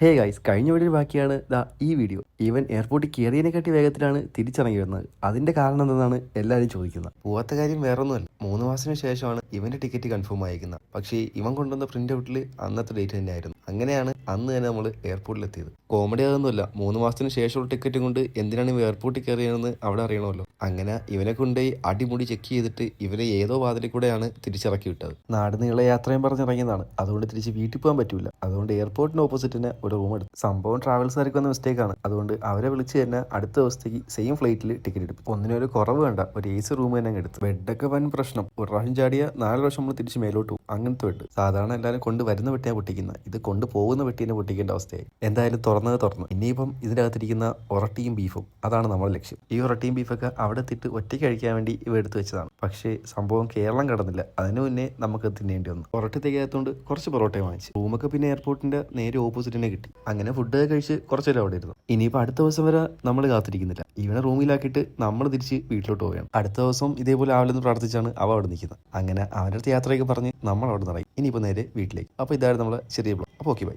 Hey guys, കഴിഞ്ഞ video ബാക്കിയാണ് ഈ വീഡിയോ. ഈവൻ എയർപോർട്ടിൽ കയറിയതിനെക്കാട്ടി വേഗത്തിലാണ് തിരിച്ചിറങ്ങി വരുന്നത്. അതിന്റെ കാരണം എന്തെന്നാണ് എല്ലാവരും ചോദിക്കുന്നത്. പോവാത്ത കാര്യം വേറൊന്നുമല്ല, 3 മാസത്തിന് ശേഷമാണ് ഇവന്റെ ടിക്കറ്റ് കൺഫേം ആയിരിക്കുന്നത്. പക്ഷേ ഇവൻ കൊണ്ടുവന്ന പ്രിന്റ് ഔട്ടിൽ അന്നത്തെ ഡേറ്റ് തന്നെയായിരുന്നു. അങ്ങനെയാണ് അന്ന് തന്നെ നമ്മൾ എയർപോർട്ടിൽ എത്തിയത്. കോമഡി അതൊന്നുമല്ല, 3 മാസത്തിന് ശേഷമുള്ള ടിക്കറ്റ് കൊണ്ട് എന്തിനാണ് ഇവ എയർപോർട്ടിൽ കയറിയതെന്ന് അവിടെ അറിയണമല്ലോ. അങ്ങനെ ഇവനെ കൊണ്ടുപോയി അടിമുടി ചെക്ക് ചെയ്തിട്ട് ഇവനെ ഏതോ വാതിലിൽ കൂടെയാണ് തിരിച്ചിറക്കി വിട്ടത്. നാട് നീളെ യാത്രയും പറഞ്ഞിറങ്ങിയതാണ്, അതുകൊണ്ട് തിരിച്ച് വീട്ടിൽ പോകാൻ പറ്റൂല. അതുകൊണ്ട് എയർപോർട്ടിന് ഓപ്പോസിറ്റ് തന്നെ ഒരു റൂം എടുത്തു. സംഭവം ട്രാവൽസുകാർക്ക് വന്ന മിസ്റ്റേക്കാണ്. അതുകൊണ്ട് അവരെ വിളിച്ച് തന്നെ അടുത്ത ദിവസത്തേക്ക് സെയിം ഫ്ലൈറ്റിൽ ടിക്കറ്റ് എടുത്തു. ഒന്നിനൊരു കുറവ് വേണ്ട, ഒരു AC റൂം തന്നെ എടുത്തു. ബെഡൊക്കെ വൻ പ്രശ്നം. ഒരു പ്രാവശ്യം ചാടിയ 4 വർഷം നമ്മൾ തിരിച്ച് മേലോട്ട് പോകും. അങ്ങനത്തെ ബെഡ്. സാധാരണ എല്ലാവരും കൊണ്ടുവരുന്ന പെട്ടിയാണ് പൊട്ടിക്കുന്നത്, ഇത് കൊണ്ടുപോകുന്ന പെട്ടിനെ പൊട്ടിക്കേണ്ട അവസ്ഥയായി. എന്തായാലും തുറന്നു. ഇനിയിപ്പം ഇതിനകത്തിരിക്കുന്ന ഒറട്ടിയും ബീഫും, അതാണ് നമ്മുടെ ലക്ഷ്യം. ഈ ഒറട്ടിയും ബീഫൊക്കെ അവിടെ എത്തിയിട്ട് ഒറ്റയ്ക്ക് കഴിക്കാൻ വേണ്ടി ഇവ എടുത്തു വെച്ചതാണ്. പക്ഷേ സംഭവം കേരളം കടന്നില്ല. അതിനു മുന്നേ നമുക്ക് തിന്നേണ്ടി വന്നു. ഒറട്ടി തികയാത്തതുകൊണ്ട് കുറച്ച് പൊറോട്ടയും വാങ്ങിച്ചു. റൂമൊക്കെ പിന്നെ എയർപോർട്ടിന്റെ നേരെ ഓപ്പോസിറ്റ് തന്നെ കിട്ടി. അങ്ങനെ ഫുഡ് കഴിച്ച് കുറച്ച് നേരം അവിടെ ഇരുന്നു. ഇനിയിപ്പോൾ അടുത്ത ദിവസം വരെ നമ്മൾ കാത്തിരിക്കുന്നില്ല. ഇവനെ റൂമിലാക്കിയിട്ട് നമ്മൾ തിരിച്ച് വീട്ടിലോട്ട് പോവുകയാണ്. അടുത്ത ദിവസം ഇതേപോലെ ആവില്ലെന്ന് പ്രാർത്ഥിച്ചാണ് അവ അവിടെ നിൽക്കുന്നത്. അങ്ങനെ അവൻ്റെ അടുത്ത് യാത്രയൊക്കെ പറഞ്ഞ് നമ്മൾ അവിടെ നിറയും. ഇനിയിപ്പോൾ നേരെ വീട്ടിലേക്ക്. അപ്പോൾ ഇതായിരുന്നു നമ്മളെ ചെറിയ ബ്ലോഗ്. അപ്പോൾ ഓക്കെ, ബൈ.